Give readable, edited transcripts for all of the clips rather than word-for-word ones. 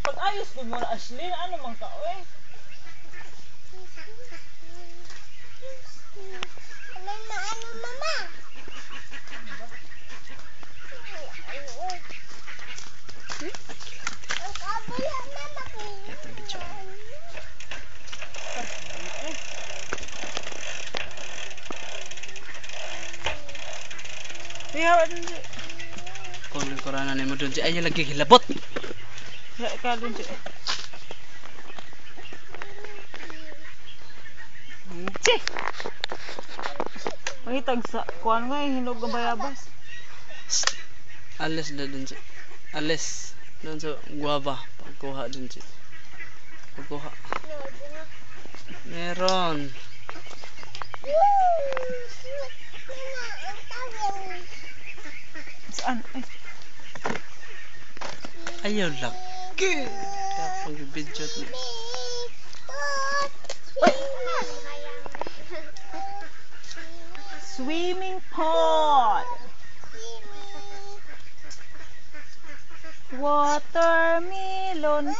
Pag ayos ko muna, Ashley, ano mang ka, eh? Ano, mama? Ihawa dun siya. Kung korana ni mo dun siya, ay lagi hilabot. Ka dun siya. Che! Mahitag sa kuwan nga, hinog ang bayabas. Alis na dun siya. Alis. Dun sa guava. Pagkuha dun siya. Pagkuha. Meron. Saan? Ay. Ayaw laki. Tapos video niya. Swimming pool. Watermelon.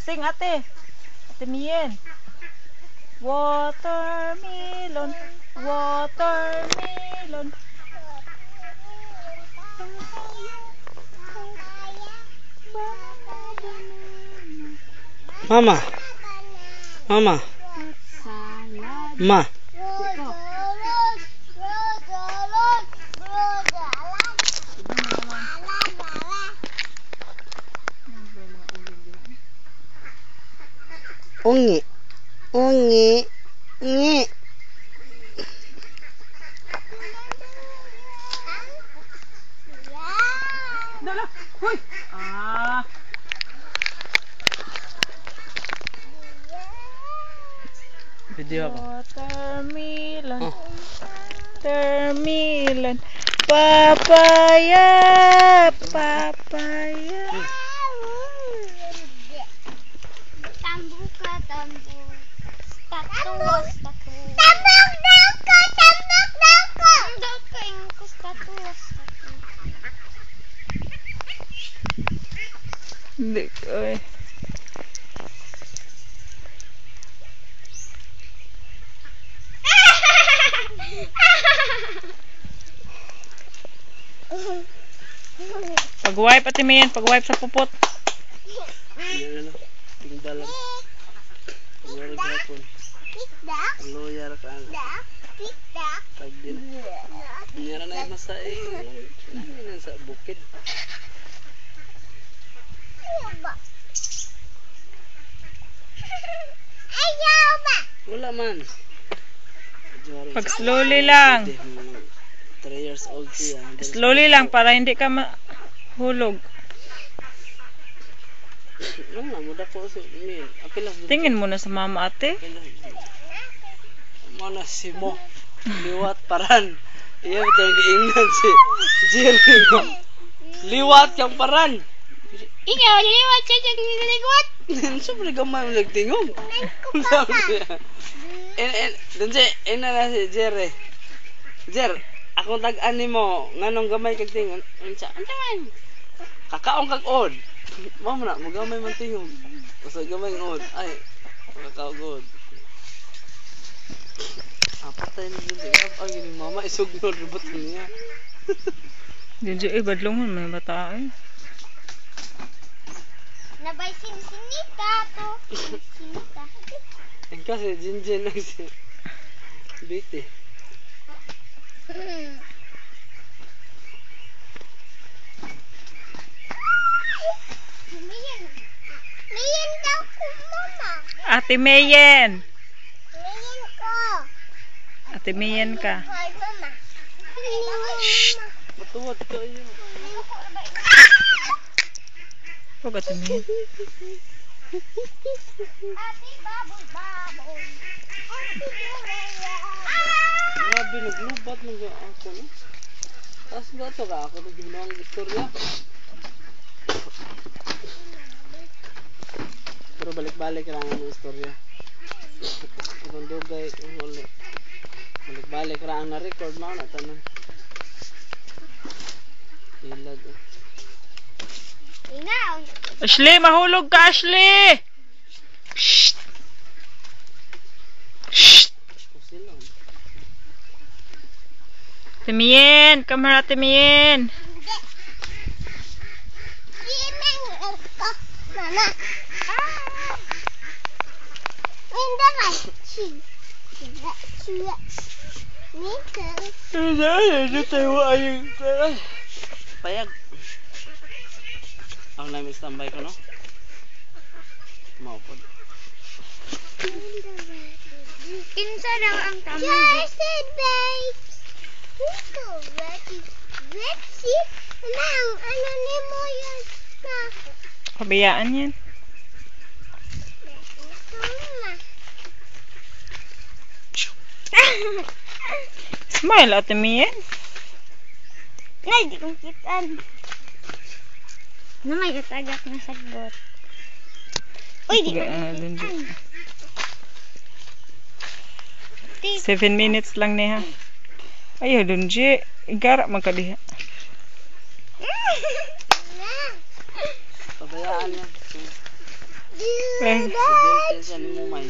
Sing ate. Ate Mien. Watermelon. Watermelon. Mama. Mama. Ma. Ungi. Ungi. Ungi. Dala. Hoy. Ah. Video ako. Watermelon. Oh. Watermelon. Papaya. Papaya. Tambok ka, tambok. Status, status. Tambok ka, ingkos status. Hindi ko eh. Pag-wipe ate Mian, pag-wipe sa pupot. Yan na. Tingdalan. Pagwarag hapon. Tikdak, Loyar ka. tikdak. Tag din. Meron na yung masay. Namin sa bukid. Ayaw ba? Wala man. Pag slowly lang. 3 years old siya. Slowly lang para hindi ka mahulog. Ano, muda po si Min. Apilas. Tingin mo na sa mama ate. Mana si mo. Liwat paran. Iya betul diingnan si Jerry. Liwat yang paran. Ikaw, liwat siya yung niligot. Siyempre gamay mo nagtingog. Dun si, na si Jerry. Jer, akong tag-ani mo, nganong gamay kag tingon. Unsa man? Kakaong kag od. Mao na, mo gamay man tingog. Usa gamay ng od. Ay, kakaong od. Apatay na dun siya. Ay, yun mama, isugnod ribot niya. Yun siya eh, badlongon may bata eh. Nabay sinita to. Sinita. Ang kasi, Jinjin lang siya. Biti. Mayan daw ko, mama. Ate Mayen. Mayan ko. Ate Mayen ka. Hi, mama. Shh. Matuwad ka yun. Huwag Ate Mayen. Ate baboy, baboy. Ate Julia. Grabe, naglubat ng ako, no? Tapos ba ito ka? Ako nang ginawa ng istorya. Pero balik-balik lang ang istorya. Itong dugay, itong huli. Balik-balik lang ang na-record mo na tanan. Ilag. Ina. Ashley, mahulog ka, Ashley! Shh! Shh! Kusilon. Timiyin! Kamera, timiyin! Mama. Minta kan? Minta. Hindi tayo ayong payag. Ako na may standby ko, no? Maupod. Kinsa daw ang tamang Just said, babes. Ito, Betsy. Nang, ano ni mo yan? Na. Kabayaan yan. Smile, Ate Mian. Ngay, di kong kitaan. Na may katagak na sagot. Uy, di kong kitaan. 7 minutes lang niya. Ayaw, Dunji. Igara magkadiha. Pabayaan niya. Eh, Sabihin siya ni Mumay.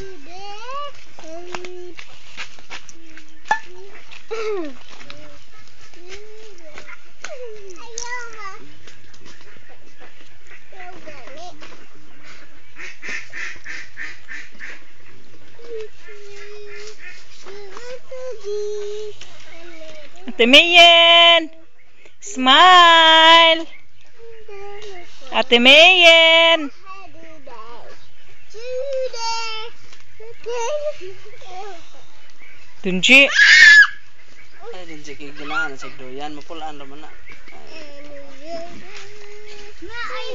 Ate Mian. Smile. Ate Mian. Dunji. Ay, din siya kay ganahan sa doyan. Mapulaan naman na. Na ay